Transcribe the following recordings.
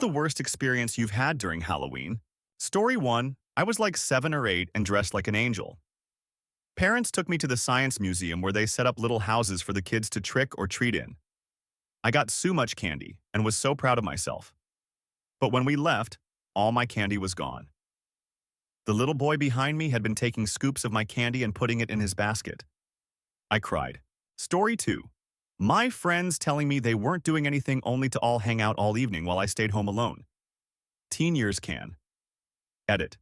the worst experience you've had during Halloween? Story 1. I was like 7 or 8 and dressed like an angel. Parents took me to the science museum where they set up little houses for the kids to trick or treat in. I got so much candy and was so proud of myself. But when we left, all my candy was gone. The little boy behind me had been taking scoops of my candy and putting it in his basket. I cried. Story 2. My friends telling me they weren't doing anything only to all hang out all evening while I stayed home alone. Teen years can. Edit.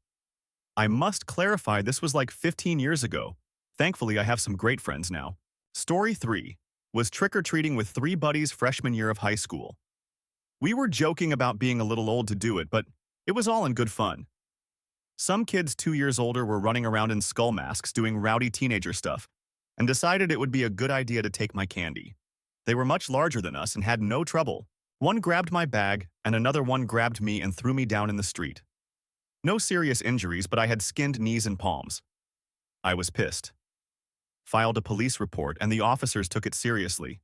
I must clarify this was like 15 years ago. Thankfully, I have some great friends now. Story 3. Was trick-or-treating with 3 buddies freshman year of high school. We were joking about being a little old to do it, but it was all in good fun. Some kids 2 years older were running around in skull masks doing rowdy teenager stuff and decided it would be a good idea to take my candy. They were much larger than us and had no trouble. One grabbed my bag and another one grabbed me and threw me down in the street. No serious injuries, but I had skinned knees and palms. I was pissed. Filed a police report and the officers took it seriously.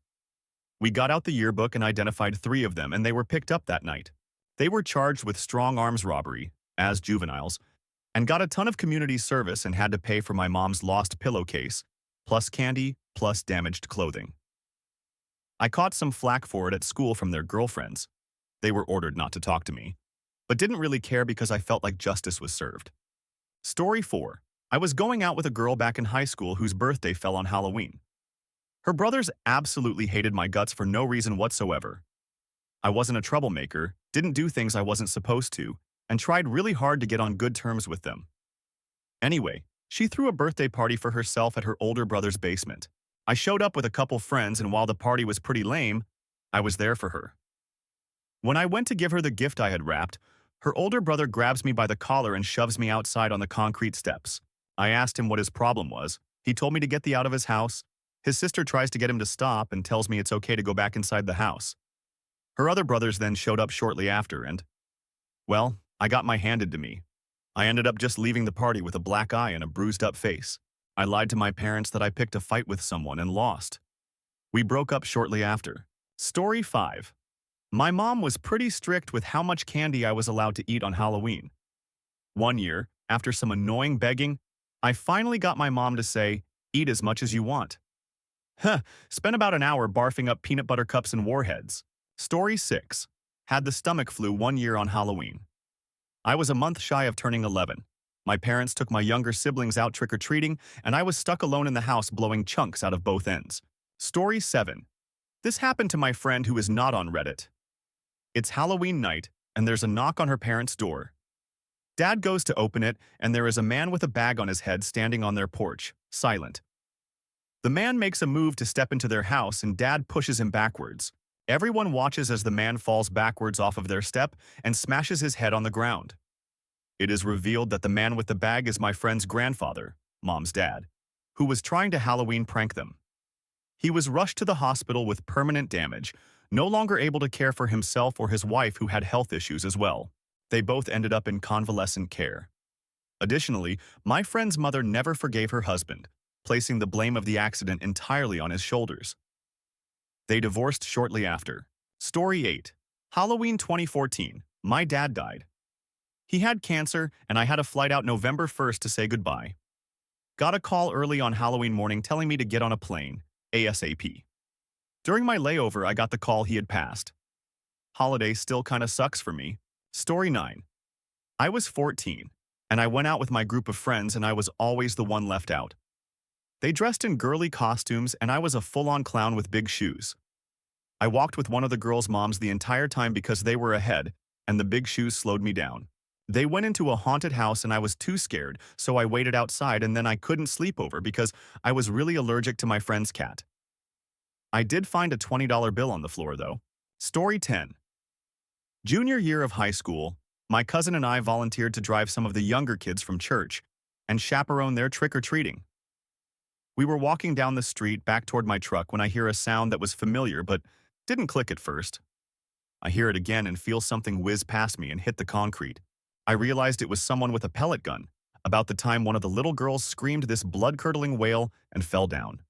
We got out the yearbook and identified 3 of them and they were picked up that night. They were charged with strong arms robbery, as juveniles, and got a ton of community service and had to pay for my mom's lost pillowcase, plus candy, plus damaged clothing. I caught some flack for it at school from their girlfriends. They were ordered not to talk to me, but didn't really care because I felt like justice was served. Story 4. I was going out with a girl back in high school whose birthday fell on Halloween. Her brothers absolutely hated my guts for no reason whatsoever. I wasn't a troublemaker, didn't do things I wasn't supposed to, and tried really hard to get on good terms with them. Anyway, she threw a birthday party for herself at her older brother's basement. I showed up with a couple friends, and while the party was pretty lame, I was there for her. When I went to give her the gift I had wrapped, her older brother grabs me by the collar and shoves me outside on the concrete steps. I asked him what his problem was. He told me to get out of his house. His sister tries to get him to stop and tells me it's okay to go back inside the house. Her other brothers then showed up shortly after and, well, I got my handed to me. I ended up just leaving the party with a black eye and a bruised up face. I lied to my parents that I picked a fight with someone and lost. We broke up shortly after. Story 5. My mom was pretty strict with how much candy I was allowed to eat on Halloween. One year, after some annoying begging, I finally got my mom to say, eat as much as you want. Spent about an hour barfing up peanut butter cups and warheads. Story 6. Had the stomach flu one year on Halloween. I was a month shy of turning 11. My parents took my younger siblings out trick-or-treating, and I was stuck alone in the house blowing chunks out of both ends. Story 7. This happened to my friend who is not on Reddit. It's Halloween night, and there's a knock on her parents' door. Dad goes to open it, and there is a man with a bag on his head standing on their porch, silent. The man makes a move to step into their house, and Dad pushes him backwards. Everyone watches as the man falls backwards off of their step and smashes his head on the ground. It is revealed that the man with the bag is my friend's grandfather, Mom's dad, who was trying to Halloween prank them. He was rushed to the hospital with permanent damage, no longer able to care for himself or his wife who had health issues as well. They both ended up in convalescent care. Additionally, my friend's mother never forgave her husband, placing the blame of the accident entirely on his shoulders. They divorced shortly after. Story 8. Halloween 2014. My dad died. He had cancer, and I had a flight out November 1st to say goodbye. Got a call early on Halloween morning telling me to get on a plane, ASAP. During my layover, I got the call he had passed. Holiday still kinda sucks for me. Story 9. I was 14, and I went out with my group of friends and I was always the one left out. They dressed in girly costumes and I was a full-on clown with big shoes. I walked with one of the girls' moms the entire time because they were ahead, and the big shoes slowed me down. They went into a haunted house and I was too scared, so I waited outside and then I couldn't sleep over because I was really allergic to my friend's cat. I did find a $20 bill on the floor though. Story 10. Junior year of high school, my cousin and I volunteered to drive some of the younger kids from church and chaperone their trick-or-treating. We were walking down the street back toward my truck when I hear a sound that was familiar but didn't click at first. I hear it again and feel something whiz past me and hit the concrete. I realized it was someone with a pellet gun, about the time one of the little girls screamed this blood-curdling wail and fell down.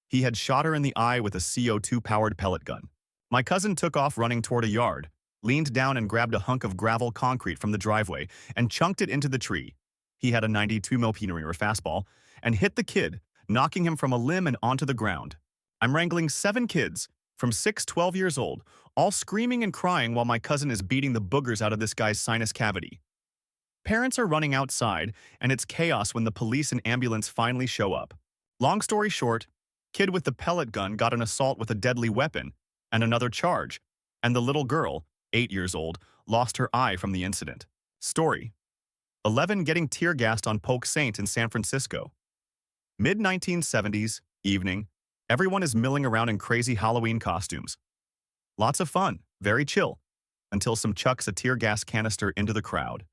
He had shot her in the eye with a CO2-powered pellet gun. My cousin took off running toward a yard, leaned down and grabbed a hunk of gravel concrete from the driveway and chunked it into the tree. He had a 92 mile/h fastball and hit the kid, knocking him from a limb and onto the ground. I'm wrangling 7 kids, from 6 to 12 years old, all screaming and crying while my cousin is beating the boogers out of this guy's sinus cavity. Parents are running outside, and it's chaos when the police and ambulance finally show up. Long story short, kid with the pellet gun got an assault with a deadly weapon and another charge, and the little girl, 8 years old, lost her eye from the incident. Story: 11 getting tear gassed on Polk Saint in San Francisco. Mid-1970s, evening, everyone is milling around in crazy Halloween costumes. Lots of fun, very chill, until some chucks a tear gas canister into the crowd.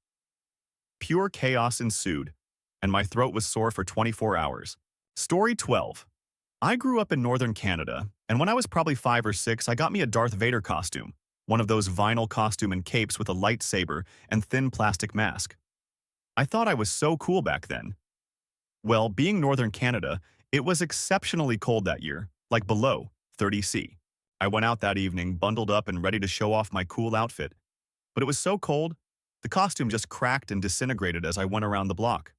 Pure chaos ensued, and my throat was sore for 24 hours. Story 12. I grew up in northern Canada, and when I was probably 5 or 6, I got me a Darth Vader costume, one of those vinyl costume and capes with a lightsaber and thin plastic mask. I thought I was so cool back then. Well, being northern Canada, it was exceptionally cold that year, like below 30 C. I went out that evening, bundled up and ready to show off my cool outfit. But it was so cold, the costume just cracked and disintegrated as I went around the block.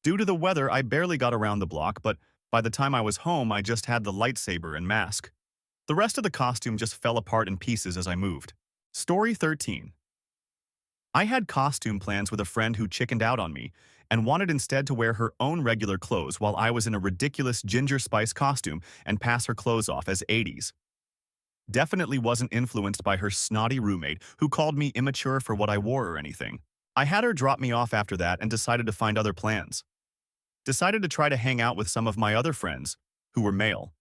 Due to the weather, I barely got around the block, but by the time I was home, I just had the lightsaber and mask. The rest of the costume just fell apart in pieces as I moved. Story 13. I had costume plans with a friend who chickened out on me and wanted instead to wear her own regular clothes while I was in a ridiculous ginger spice costume and pass her clothes off as 80s. Definitely wasn't influenced by her snotty roommate who called me immature for what I wore or anything. I had her drop me off after that and decided to find other plans. Decided to try to hang out with some of my other friends, who were male.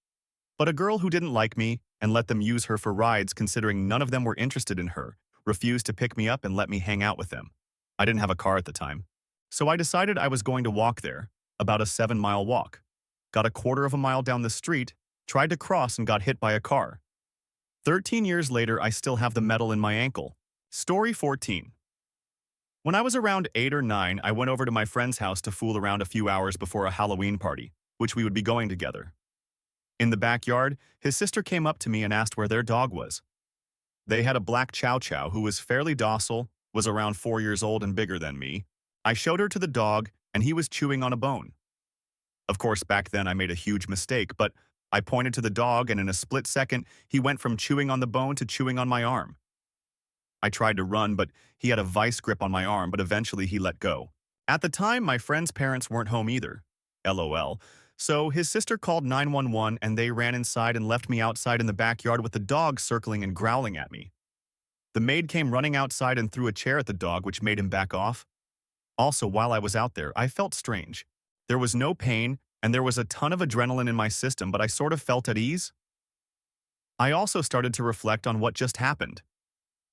But a girl who didn't like me and let them use her for rides considering none of them were interested in her, refused to pick me up and let me hang out with them. I didn't have a car at the time. So I decided I was going to walk there, about a 7-mile walk. Got a quarter of a mile down the street, tried to cross and got hit by a car. 13 years later, I still have the metal in my ankle. Story 14. When I was around 8 or 9, I went over to my friend's house to fool around a few hours before a Halloween party, which we would be going together. In the backyard, his sister came up to me and asked where their dog was. They had a black chow chow who was fairly docile, was around 4 years old and bigger than me. I showed her to the dog, and he was chewing on a bone. Of course, back then I made a huge mistake, but I pointed to the dog, and in a split second, he went from chewing on the bone to chewing on my arm. I tried to run, but he had a vice grip on my arm, but eventually he let go. At the time, my friend's parents weren't home either. LOL. So his sister called 911 and they ran inside and left me outside in the backyard with the dog circling and growling at me. The maid came running outside and threw a chair at the dog, which made him back off. Also, while I was out there, I felt strange. There was no pain, and there was a ton of adrenaline in my system, but I sort of felt at ease. I also started to reflect on what just happened.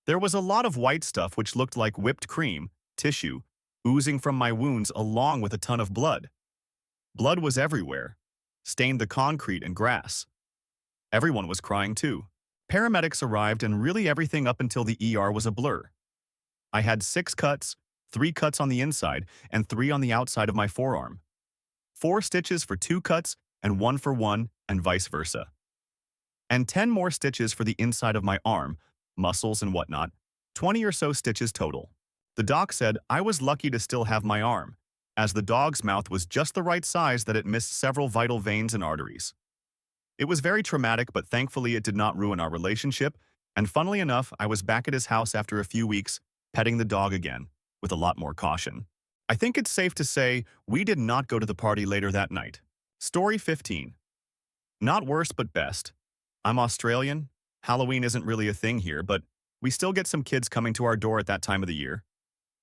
There was a lot of white stuff which looked like whipped cream, tissue, oozing from my wounds along with a ton of blood. Blood was everywhere, stained the concrete and grass. Everyone was crying too. Paramedics arrived and really everything up until the ER was a blur. I had 6 cuts, 3 cuts on the inside and 3 on the outside of my forearm. 4 stitches for 2 cuts and 1 for 1 and vice versa. And 10 more stitches for the inside of my arm, muscles and whatnot, 20 or so stitches total. The doc said I was lucky to still have my arm, as the dog's mouth was just the right size that it missed several vital veins and arteries. It was very traumatic, but thankfully it did not ruin our relationship, and funnily enough, I was back at his house after a few weeks, petting the dog again, with a lot more caution. I think it's safe to say we did not go to the party later that night. Story 15. Not worst but best. I'm Australian. Halloween isn't really a thing here, but we still get some kids coming to our door at that time of the year.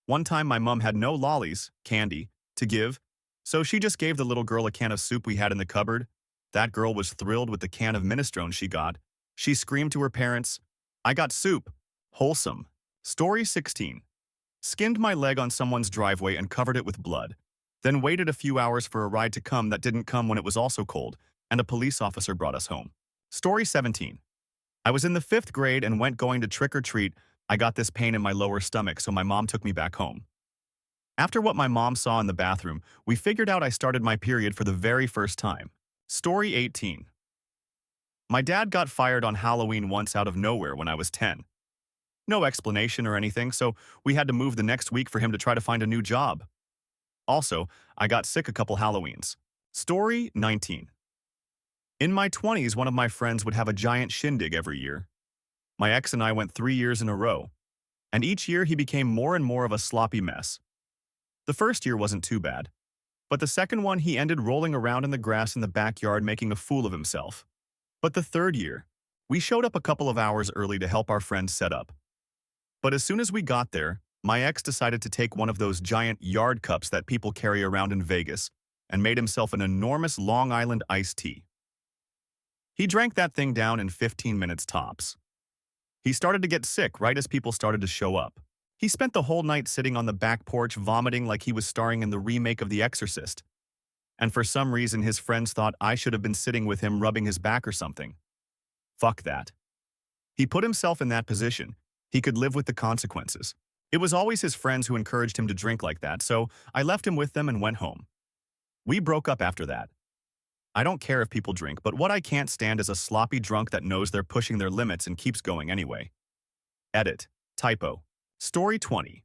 One time my mom had no lollies, candy, to give, so she just gave the little girl a can of soup we had in the cupboard. That girl was thrilled with the can of minestrone she got. She screamed to her parents, "I got soup. Wholesome." Story 16. Skinned my leg on someone's driveway and covered it with blood. Then waited a few hours for a ride to come that didn't come when it was also cold, and a police officer brought us home. Story 17. I was in the 5th grade and went going to trick or treat. I got this pain in my lower stomach, so my mom took me back home. After what my mom saw in the bathroom, we figured out I started my period for the very first time. Story 18. My dad got fired on Halloween once out of nowhere when I was 10. No explanation or anything, so we had to move the next week for him to try to find a new job. Also, I got sick a couple Halloweens. Story 19. In my 20s, one of my friends would have a giant shindig every year. My ex and I went 3 years in a row, and each year he became more and more of a sloppy mess. The first year wasn't too bad, but the second one he ended rolling around in the grass in the backyard making a fool of himself. But the third year, we showed up a couple of hours early to help our friend set up. But as soon as we got there, my ex decided to take one of those giant yard cups that people carry around in Vegas and made himself an enormous Long Island iced tea. He drank that thing down in 15 minutes tops. He started to get sick right as people started to show up. He spent the whole night sitting on the back porch vomiting like he was starring in the remake of The Exorcist. And for some reason his friends thought I should have been sitting with him rubbing his back or something. Fuck that. He put himself in that position. He could live with the consequences. It was always his friends who encouraged him to drink like that, so I left him with them and went home. We broke up after that. I don't care if people drink, but what I can't stand is a sloppy drunk that knows they're pushing their limits and keeps going anyway. Edit. Typo. Story 20.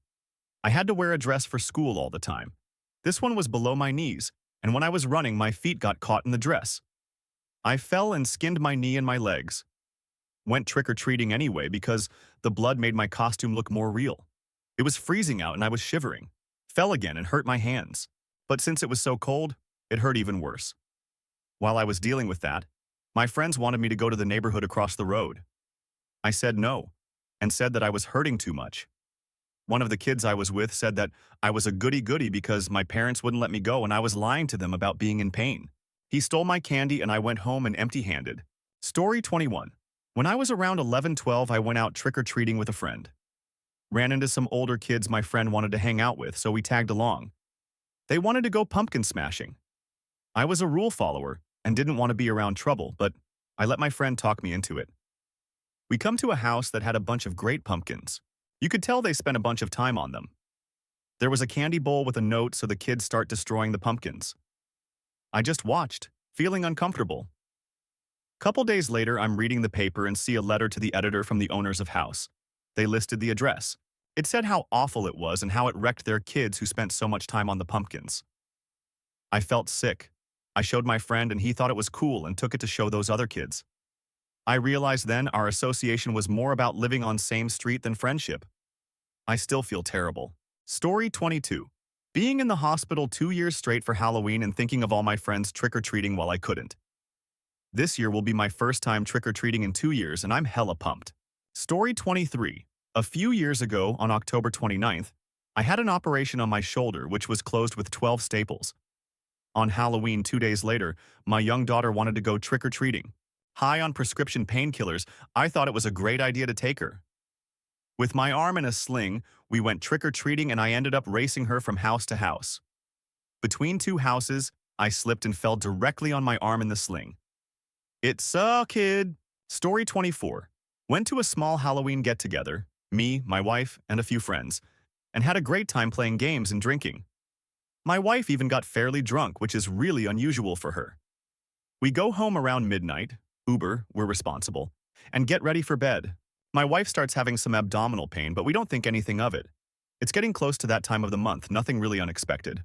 I had to wear a dress for school all the time. This one was below my knees, and when I was running, my feet got caught in the dress. I fell and skinned my knee and my legs. Went trick-or-treating anyway because the blood made my costume look more real. It was freezing out and I was shivering. Fell again and hurt my hands. But since it was so cold, it hurt even worse. While I was dealing with that, my friends wanted me to go to the neighborhood across the road. I said no, and said that I was hurting too much. One of the kids I was with said that I was a goody-goody because my parents wouldn't let me go and I was lying to them about being in pain. He stole my candy and I went home and empty-handed. Story 21. When I was around 11-12, I went out trick-or-treating with a friend. Ran into some older kids my friend wanted to hang out with, so we tagged along. They wanted to go pumpkin smashing. I was a rule follower and didn't want to be around trouble, but I let my friend talk me into it. We come to a house that had a bunch of great pumpkins. You could tell they spent a bunch of time on them. There was a candy bowl with a note so the kids start destroying the pumpkins. I just watched, feeling uncomfortable. Couple days later, I'm reading the paper and see a letter to the editor from the owners of house. They listed the address. It said how awful it was and how it wrecked their kids who spent so much time on the pumpkins. I felt sick. I showed my friend and he thought it was cool and took it to show those other kids. I realized then our association was more about living on same street than friendship. I still feel terrible. Story 22. Being in the hospital 2 years straight for Halloween and thinking of all my friends trick-or-treating while I couldn't. This year will be my first time trick-or-treating in 2 years and I'm hella pumped. Story 23. A few years ago, on October 29th, I had an operation on my shoulder which was closed with 12 staples. On Halloween 2 days later, my young daughter wanted to go trick-or-treating. High on prescription painkillers, I thought it was a great idea to take her. With my arm in a sling, we went trick-or-treating and I ended up racing her from house to house. Between 2 houses, I slipped and fell directly on my arm in the sling. It's a kid. Story 24. Went to a small Halloween get-together, me, my wife, and a few friends, and had a great time playing games and drinking. My wife even got fairly drunk, which is really unusual for her. We go home around midnight, Uber, we're responsible, and get ready for bed. My wife starts having some abdominal pain, but we don't think anything of it. It's getting close to that time of the month, nothing really unexpected.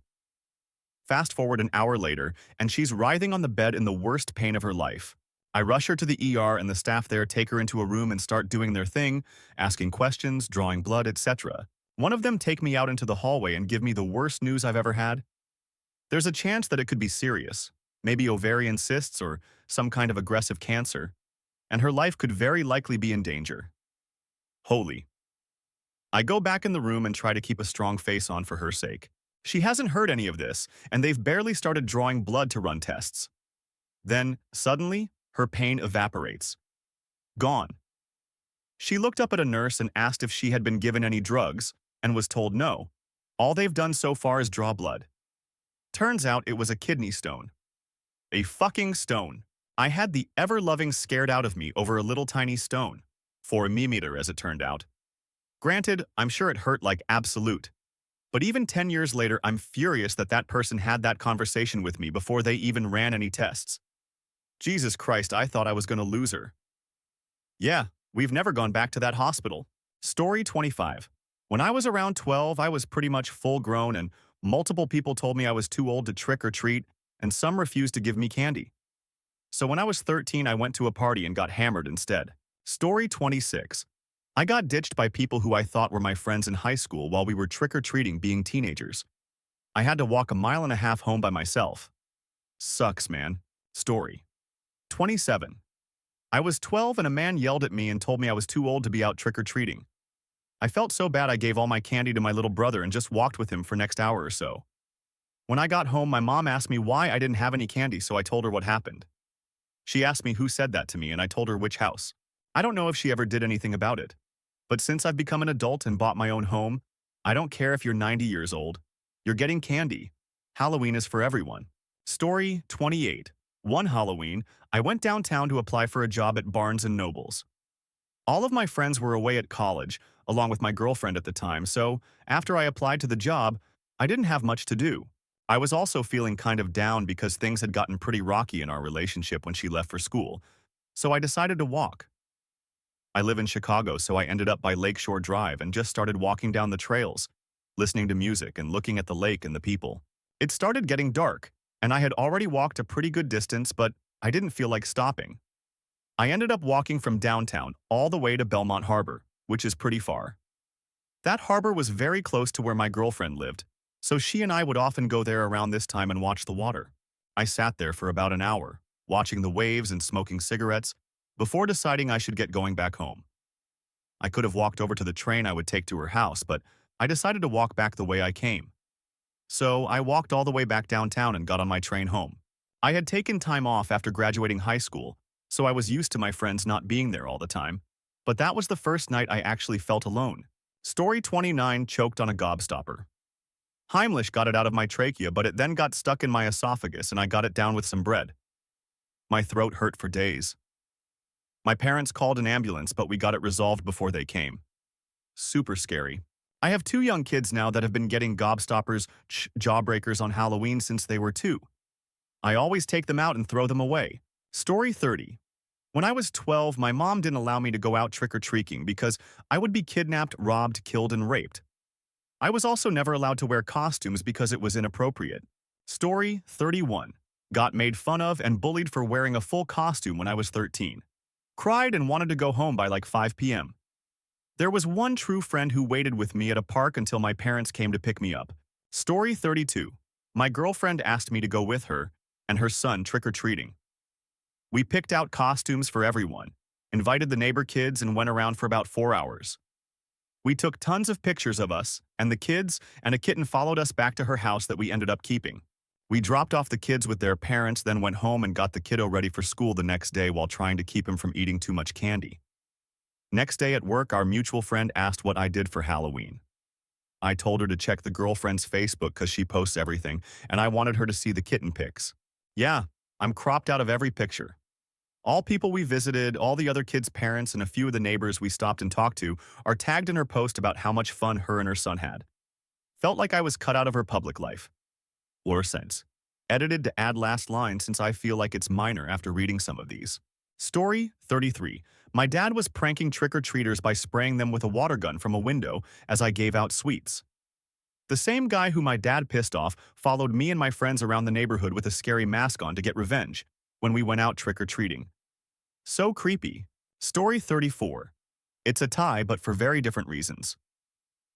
Fast forward an hour later, and she's writhing on the bed in the worst pain of her life. I rush her to the ER and the staff there take her into a room and start doing their thing, asking questions, drawing blood, etc. One of them take me out into the hallway and give me the worst news I've ever had. There's a chance that it could be serious, maybe ovarian cysts or some kind of aggressive cancer, and her life could very likely be in danger. Holy. I go back in the room and try to keep a strong face on for her sake. She hasn't heard any of this, and they've barely started drawing blood to run tests. Then, suddenly, her pain evaporates. Gone. She looked up at a nurse and asked if she had been given any drugs, and was told no. All they've done so far is draw blood. Turns out it was a kidney stone. A fucking stone. I had the ever-loving scared out of me over a little tiny stone. 4 mm as it turned out. Granted, I'm sure it hurt like absolute. But even 10 years later, I'm furious that that person had that conversation with me before they even ran any tests. Jesus Christ, I thought I was going to lose her. Yeah, we've never gone back to that hospital. Story 25. When I was around 12, I was pretty much full grown and multiple people told me I was too old to trick or treat, and some refused to give me candy. So when I was 13, I went to a party and got hammered instead. Story 26. I got ditched by people who I thought were my friends in high school while we were trick-or-treating being teenagers. I had to walk a mile and a half home by myself. Sucks, man. Story 27. I was 12 and a man yelled at me and told me I was too old to be out trick-or-treating. I felt so bad I gave all my candy to my little brother and just walked with him for next hour or so. When I got home, my mom asked me why I didn't have any candy, so I told her what happened. She asked me who said that to me, and I told her which house. I don't know if she ever did anything about it. But since I've become an adult and bought my own home, I don't care if you're 90 years old. You're getting candy. Halloween is for everyone. Story 28. One Halloween, I went downtown to apply for a job at Barnes& Nobles. All of my friends were away at college, along with my girlfriend at the time, so after I applied to the job, I didn't have much to do. I was also feeling kind of down because things had gotten pretty rocky in our relationship when she left for school, so I decided to walk. I live in Chicago, so I ended up by Lakeshore Drive and just started walking down the trails, listening to music and looking at the lake and the people. It started getting dark, and I had already walked a pretty good distance, but I didn't feel like stopping. I ended up walking from downtown all the way to Belmont Harbor, which is pretty far. That harbor was very close to where my girlfriend lived, so she and I would often go there around this time and watch the water. I sat there for about an hour, watching the waves and smoking cigarettes, before deciding I should get going back home. I could have walked over to the train I would take to her house, but I decided to walk back the way I came. So I walked all the way back downtown and got on my train home. I had taken time off after graduating high school, so I was used to my friends not being there all the time, but that was the first night I actually felt alone. Story 29. Choked on a gobstopper. Heimlich got it out of my trachea, but it then got stuck in my esophagus and I got it down with some bread. My throat hurt for days. My parents called an ambulance, but we got it resolved before they came. Super scary. I have 2 young kids now that have been getting gobstoppers, jawbreakers on Halloween since they were 2. I always take them out and throw them away. Story 30. When I was 12, my mom didn't allow me to go out trick-or-treating because I would be kidnapped, robbed, killed, and raped. I was also never allowed to wear costumes because it was inappropriate. Story 31. Got made fun of and bullied for wearing a full costume when I was 13. Cried and wanted to go home by like 5 p.m. There was one true friend who waited with me at a park until my parents came to pick me up. Story 32. My girlfriend asked me to go with her and her son trick-or-treating. We picked out costumes for everyone, invited the neighbor kids, and went around for about 4 hours. We took tons of pictures of us, and the kids and a kitten followed us back to her house that we ended up keeping. We dropped off the kids with their parents, then went home and got the kiddo ready for school the next day while trying to keep him from eating too much candy. Next day at work, our mutual friend asked what I did for Halloween. I told her to check the girlfriend's Facebook because she posts everything, and I wanted her to see the kitten pics. Yeah, I'm cropped out of every picture. All people we visited, all the other kids' parents, and a few of the neighbors we stopped and talked to are tagged in her post about how much fun her and her son had. Felt like I was cut out of her public life. Or sense. Edited to add last line since I feel like it's minor after reading some of these. Story 33. My dad was pranking trick-or-treaters by spraying them with a water gun from a window as I gave out sweets. The same guy who my dad pissed off followed me and my friends around the neighborhood with a scary mask on to get revenge when we went out trick-or-treating. So creepy. Story 34. It's a tie, but for very different reasons.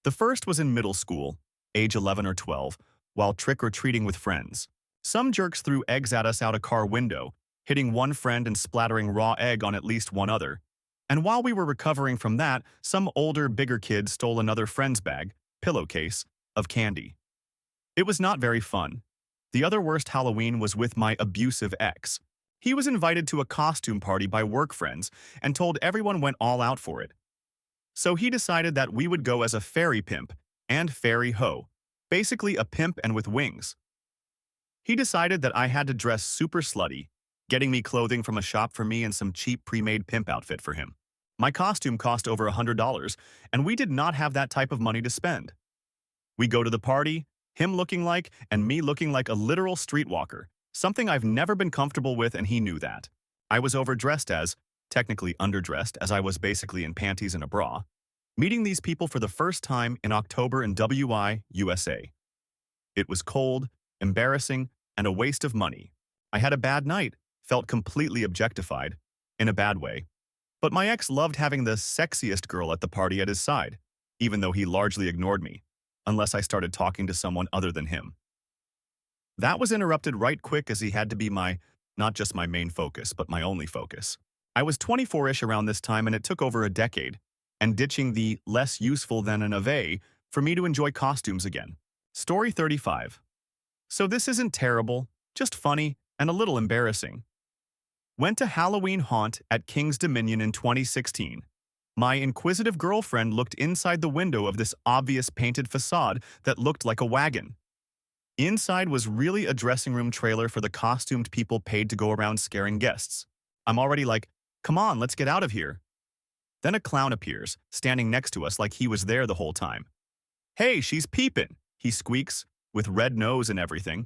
The first was in middle school, age 11 or 12, while trick-or-treating with friends. Some jerks threw eggs at us out a car window, hitting one friend and splattering raw egg on at least one other. And while we were recovering from that, some older, bigger kid stole another friend's bag, pillowcase, of candy. It was not very fun. The other worst Halloween was with my abusive ex. He was invited to a costume party by work friends and told everyone went all out for it. So he decided that we would go as a fairy pimp and fairy hoe, basically a pimp and with wings. He decided that I had to dress super slutty, getting me clothing from a shop for me and some cheap pre-made pimp outfit for him. My costume cost over $100, and we did not have that type of money to spend. We go to the party, him looking like and me looking like a literal streetwalker, something I've never been comfortable with, and he knew that. I was overdressed technically underdressed as I was basically in panties and a bra. Meeting these people for the first time in October in WI, USA. It was cold, embarrassing, and a waste of money. I had a bad night, felt completely objectified, in a bad way. But my ex loved having the sexiest girl at the party at his side, even though he largely ignored me, unless I started talking to someone other than him. That was interrupted right quick as he had to be not just my main focus, but my only focus. I was 24-ish around this time and it took over a decade, and ditching the less useful than an ave for me to enjoy costumes again. Story 35. So this isn't terrible, just funny and a little embarrassing. Went to Halloween haunt at King's Dominion in 2016. My inquisitive girlfriend looked inside the window of this obvious painted facade that looked like a wagon. Inside was really a dressing room trailer for the costumed people paid to go around scaring guests. I'm already like, come on, let's get out of here. Then a clown appears, standing next to us like he was there the whole time. Hey, she's peepin', he squeaks, with red nose and everything.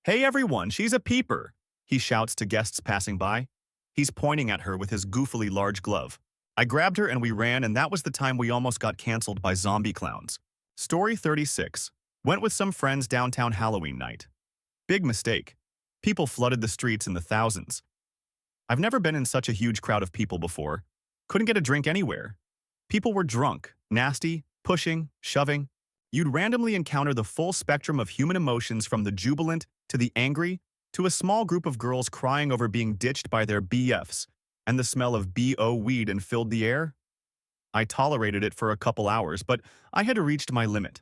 Hey everyone, she's a peeper, he shouts to guests passing by. He's pointing at her with his goofily large glove. I grabbed her and we ran, and that was the time we almost got canceled by zombie clowns. Story 36. Went with some friends downtown Halloween night. Big mistake. People flooded the streets in the thousands. I've never been in such a huge crowd of people before. Couldn't get a drink anywhere. People were drunk, nasty, pushing, shoving. You'd randomly encounter the full spectrum of human emotions, from the jubilant to the angry, to a small group of girls crying over being ditched by their BFs, and the smell of BO weed and filled the air. I tolerated it for a couple hours, but I had reached my limit.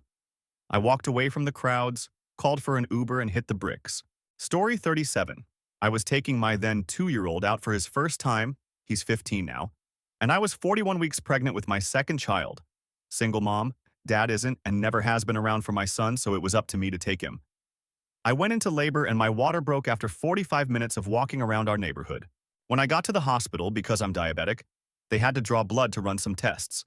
I walked away from the crowds, called for an Uber, and hit the bricks. Story 37. I was taking my then 2-year-old out for his first time, he's 15 now, and I was 41 weeks pregnant with my second child. Single mom, dad isn't and never has been around for my son, so it was up to me to take him. I went into labor and my water broke after 45 minutes of walking around our neighborhood. When I got to the hospital, because I'm diabetic, they had to draw blood to run some tests.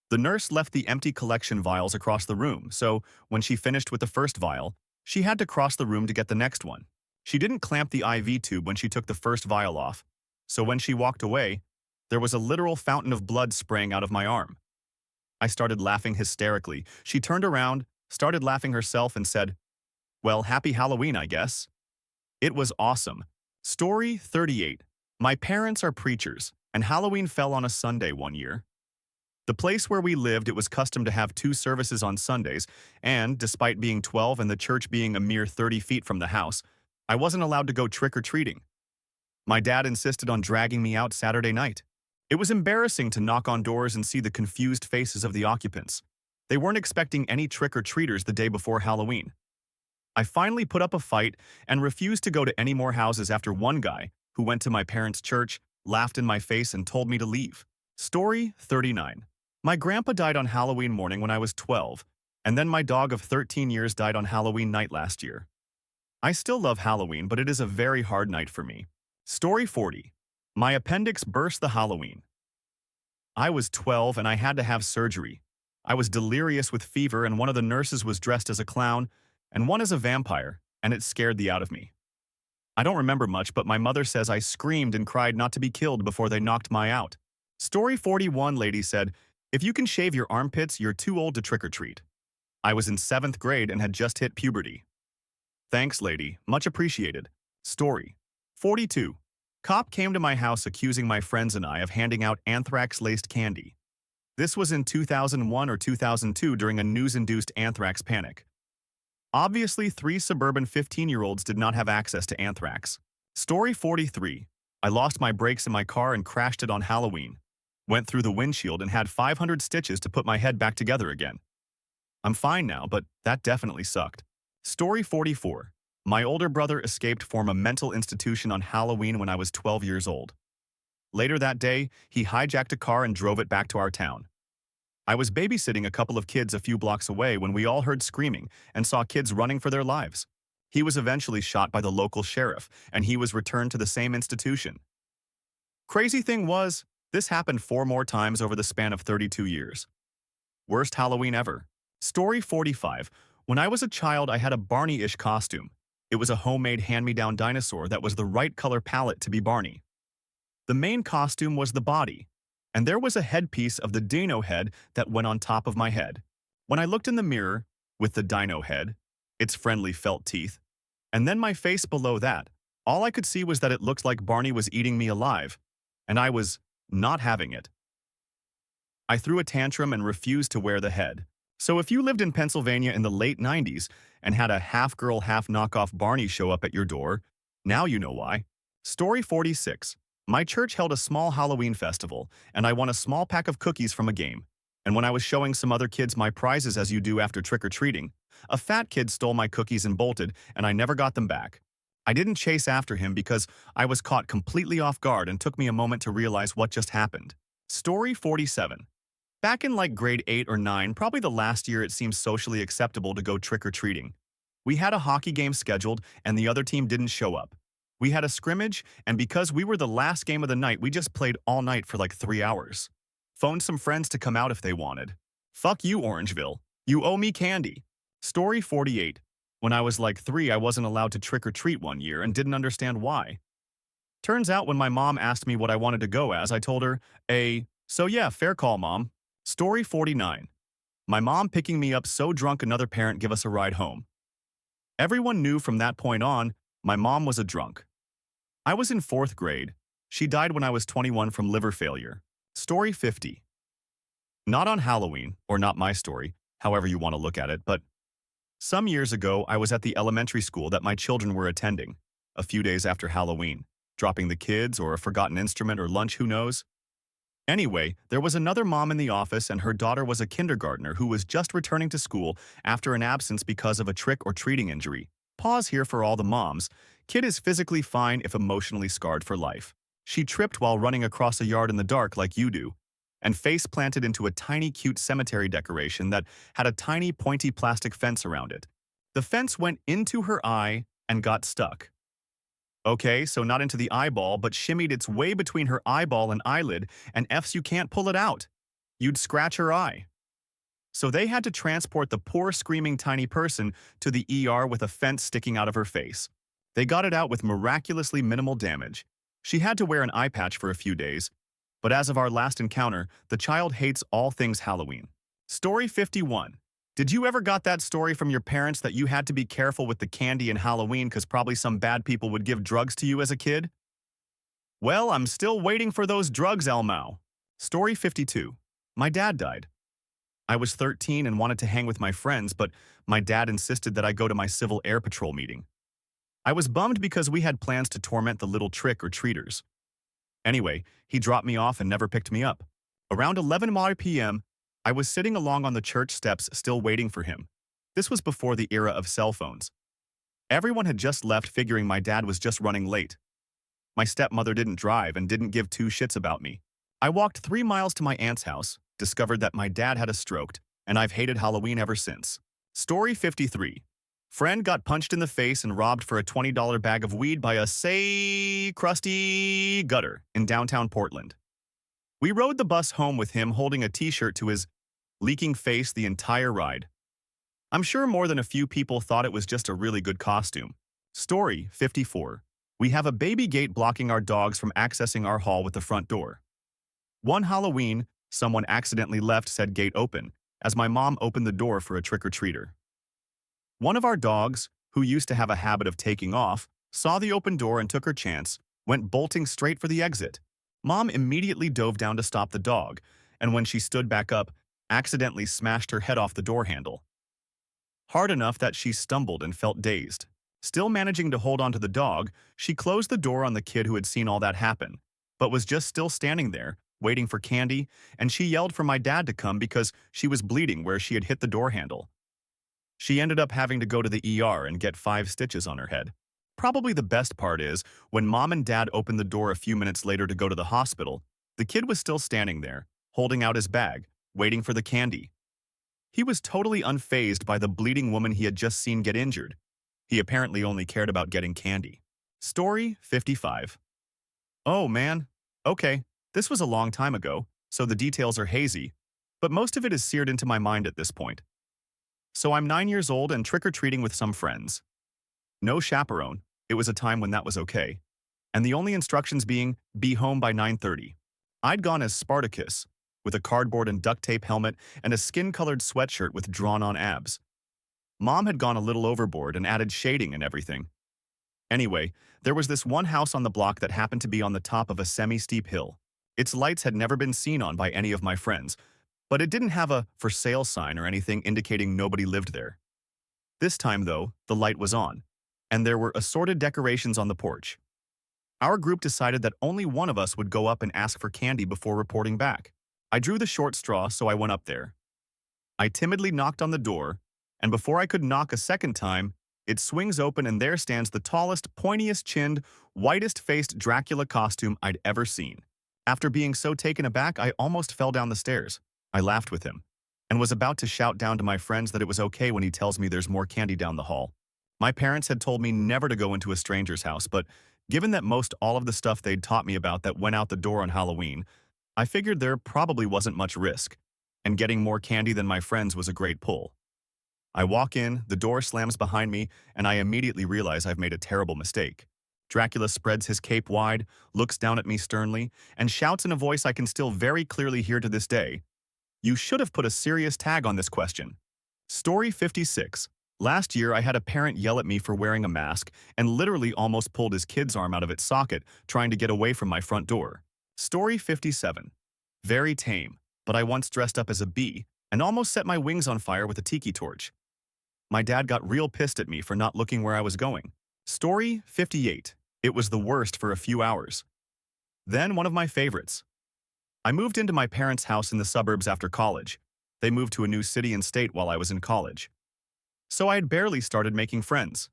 The nurse left the empty collection vials across the room, so when she finished with the first vial, she had to cross the room to get the next one. She didn't clamp the IV tube when she took the first vial off, so when she walked away, there was a literal fountain of blood spraying out of my arm. I started laughing hysterically. She turned around, started laughing herself, and said, "Well, happy Halloween, I guess." It was awesome. Story 38. My parents are preachers, and Halloween fell on a Sunday one year. The place where we lived, it was custom to have 2 services on Sundays, and despite being 12 and the church being a mere 30 feet from the house, I wasn't allowed to go trick-or-treating. My dad insisted on dragging me out Saturday night. It was embarrassing to knock on doors and see the confused faces of the occupants. They weren't expecting any trick-or-treaters the day before Halloween. I finally put up a fight and refused to go to any more houses after one guy, who went to my parents' church, laughed in my face and told me to leave. Story 39. My grandpa died on Halloween morning when I was 12, and then my dog of 13 years died on Halloween night last year. I still love Halloween, but it is a very hard night for me. Story 40. My appendix burst the Halloween. I was 12 and I had to have surgery. I was delirious with fever, and one of the nurses was dressed as a clown and one as a vampire, and it scared the out of me. I don't remember much, but my mother says I screamed and cried not to be killed before they knocked my out. Story 41. Lady said, "If you can shave your armpits, you're too old to trick-or-treat." I was in 7th grade and had just hit puberty. Thanks, lady. Much appreciated. Story 42. Cop came to my house accusing my friends and I of handing out anthrax-laced candy. This was in 2001 or 2002 during a news-induced anthrax panic. Obviously, 3 suburban 15-year-olds did not have access to anthrax. Story 43. I lost my brakes in my car and crashed it on Halloween. Went through the windshield and had 500 stitches to put my head back together again. I'm fine now, but that definitely sucked. Story 44. My older brother escaped from a mental institution on Halloween when I was 12 years old. Later that day, he hijacked a car and drove it back to our town. I was babysitting a couple of kids a few blocks away when we all heard screaming and saw kids running for their lives. He was eventually shot by the local sheriff, and he was returned to the same institution. Crazy thing was, this happened 4 more times over the span of 32 years. Worst Halloween ever. Story 45. When I was a child, I had a Barney-ish costume. It was a homemade hand-me-down dinosaur that was the right color palette to be Barney. The main costume was the body, and there was a headpiece of the dino head that went on top of my head. When I looked in the mirror, with the dino head, its friendly felt teeth, and then my face below that, all I could see was that it looked like Barney was eating me alive, and I was not having it. I threw a tantrum and refused to wear the head. So if you lived in Pennsylvania in the late 90s and had a half-girl, half-knockoff Barney show up at your door, now you know why. Story 46. My church held a small Halloween festival, and I won a small pack of cookies from a game. And when I was showing some other kids my prizes as you do after trick-or-treating, a fat kid stole my cookies and bolted, and I never got them back. I didn't chase after him because I was caught completely off guard and took me a moment to realize what just happened. Story 47. Back in like grade 8 or 9, probably the last year it seemed socially acceptable to go trick-or-treating. We had a hockey game scheduled and the other team didn't show up. We had a scrimmage, and because we were the last game of the night, we just played all night for like 3 hours. Phoned some friends to come out if they wanted. Fuck you, Orangeville. You owe me candy. Story 48. When I was like 3, I wasn't allowed to trick-or-treat one year and didn't understand why. Turns out when my mom asked me what I wanted to go as, I told her, so yeah, fair call, Mom. Story 49. My mom picking me up so drunk another parent give us a ride home. Everyone knew from that point on, my mom was a drunk. I was in 4th grade. She died when I was 21 from liver failure. Story 50. Not on Halloween, or not my story, however you want to look at it, but some years ago, I was at the elementary school that my children were attending, a few days after Halloween, dropping the kids or a forgotten instrument or lunch, who knows? Anyway, there was another mom in the office and her daughter was a kindergartner who was just returning to school after an absence because of a trick-or-treating injury. Pause here for all the moms. Kid is physically fine if emotionally scarred for life. She tripped while running across a yard in the dark like you do, and face planted into a tiny cute cemetery decoration that had a tiny pointy plastic fence around it. The fence went into her eye and got stuck. Okay, so not into the eyeball, but shimmied its way between her eyeball and eyelid, and F's you can't pull it out. You'd scratch her eye. So they had to transport the poor screaming tiny person to the ER with a fence sticking out of her face. They got it out with miraculously minimal damage. She had to wear an eye patch for a few days, but as of our last encounter, the child hates all things Halloween. Story 51. Did you ever got that story from your parents that you had to be careful with the candy in Halloween because probably some bad people would give drugs to you as a kid? Well, I'm still waiting for those drugs, Elmo. Story 52. My dad died. I was 13 and wanted to hang with my friends, but my dad insisted that I go to my Civil Air Patrol meeting. I was bummed because we had plans to torment the little trick-or-treaters. Anyway, he dropped me off and never picked me up. Around 11 p.m., I was sitting along on the church steps still waiting for him. This was before the era of cell phones. Everyone had just left figuring my dad was just running late. My stepmother didn't drive and didn't give two shits about me. I walked 3 miles to my aunt's house, discovered that my dad had a stroke, and I've hated Halloween ever since. Story 53. Friend got punched in the face and robbed for a $20 bag of weed by a crusty gutter in downtown Portland. We rode the bus home with him holding a t-shirt to his leaking face the entire ride. I'm sure more than a few people thought it was just a really good costume. Story 54. We have a baby gate blocking our dogs from accessing our hall with the front door. One Halloween, someone accidentally left said gate open, as my mom opened the door for a trick-or-treater. One of our dogs, who used to have a habit of taking off, saw the open door and took her chance, went bolting straight for the exit. Mom immediately dove down to stop the dog, and when she stood back up, accidentally smashed her head off the door handle. Hard enough that she stumbled and felt dazed. Still managing to hold onto the dog, she closed the door on the kid who had seen all that happen, but was just still standing there, waiting for candy, and she yelled for my dad to come because she was bleeding where she had hit the door handle. She ended up having to go to the ER and get 5 stitches on her head. Probably the best part is, when Mom and Dad opened the door a few minutes later to go to the hospital, the kid was still standing there, holding out his bag, waiting for the candy. He was totally unfazed by the bleeding woman he had just seen get injured. He apparently only cared about getting candy. Story 55. Oh man, okay, this was a long time ago, so the details are hazy, but most of it is seared into my mind at this point. So I'm 9 years old and trick-or-treating with some friends. No chaperone, it was a time when that was okay. And the only instructions being, be home by 9:30. I'd gone as Spartacus, with a cardboard and duct tape helmet and a skin-colored sweatshirt with drawn-on abs. Mom had gone a little overboard and added shading and everything. Anyway, there was this one house on the block that happened to be on the top of a semi-steep hill. Its lights had never been seen on by any of my friends, but it didn't have a for sale sign or anything indicating nobody lived there. This time, though, the light was on, and there were assorted decorations on the porch. Our group decided that only one of us would go up and ask for candy before reporting back. I drew the short straw, so I went up there. I timidly knocked on the door, and before I could knock a second time, it swings open and there stands the tallest, pointiest-chinned, whitest-faced Dracula costume I'd ever seen. After being so taken aback, I almost fell down the stairs. I laughed with him, and was about to shout down to my friends that it was okay when he tells me there's more candy down the hall. My parents had told me never to go into a stranger's house, but given that most all of the stuff they'd taught me about that went out the door on Halloween, I figured there probably wasn't much risk, and getting more candy than my friends was a great pull. I walk in, the door slams behind me, and I immediately realize I've made a terrible mistake. Dracula spreads his cape wide, looks down at me sternly, and shouts in a voice I can still very clearly hear to this day, "You should have put a serious tag on this question." Story 56. Last year, I had a parent yell at me for wearing a mask and literally almost pulled his kid's arm out of its socket trying to get away from my front door. Story 57. Very tame, but I once dressed up as a bee and almost set my wings on fire with a tiki torch. My dad got real pissed at me for not looking where I was going. Story 58. It was the worst for a few hours. Then one of my favorites. I moved into my parents' house in the suburbs after college. They moved to a new city and state while I was in college. So I had barely started making friends.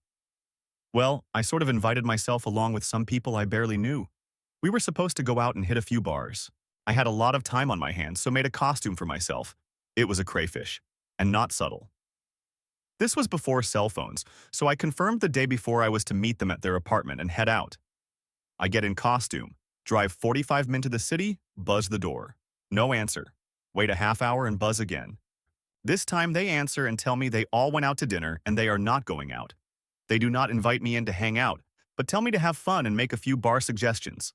Well, I sort of invited myself along with some people I barely knew. We were supposed to go out and hit a few bars. I had a lot of time on my hands, so made a costume for myself. It was a crayfish, and not subtle. This was before cell phones, so I confirmed the day before I was to meet them at their apartment and head out. I get in costume, drive 45 minutes to the city, buzz the door. No answer. Wait a half hour and buzz again. This time they answer and tell me they all went out to dinner and they are not going out. They do not invite me in to hang out, but tell me to have fun and make a few bar suggestions.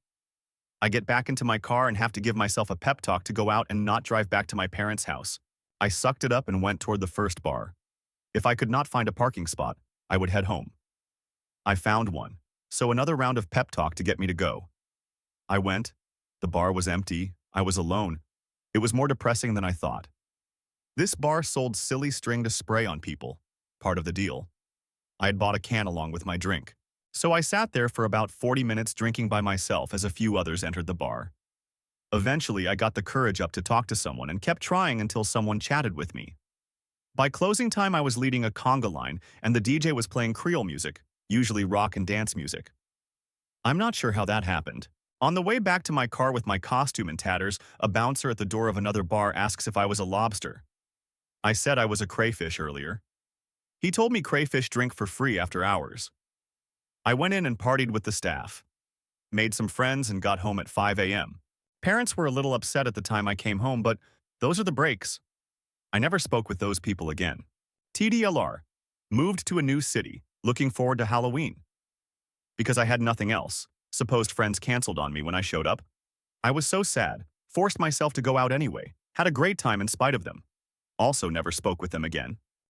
I get back into my car and have to give myself a pep talk to go out and not drive back to my parents' house. I sucked it up and went toward the first bar. If I could not find a parking spot, I would head home. I found one, so another round of pep talk to get me to go. I went. The bar was empty. I was alone. It was more depressing than I thought. This bar sold silly string to spray on people, part of the deal. I had bought a can along with my drink, so I sat there for about 40 minutes drinking by myself as a few others entered the bar. Eventually, I got the courage up to talk to someone and kept trying until someone chatted with me. By closing time, I was leading a conga line, and the DJ was playing Creole music, usually rock and dance music. I'm not sure how that happened. On the way back to my car with my costume in tatters, a bouncer at the door of another bar asks if I was a lobster. I said I was a crayfish earlier. He told me crayfish drink for free after hours. I went in and partied with the staff. Made some friends and got home at 5 a.m. Parents were a little upset at the time I came home, but those are the breaks. I never spoke with those people again. TDLR. Moved to a new city, looking forward to Halloween. Because I had nothing else. Supposed friends canceled on me when I showed up. I was so sad, forced myself to go out anyway, had a great time in spite of them. Also never spoke with them again.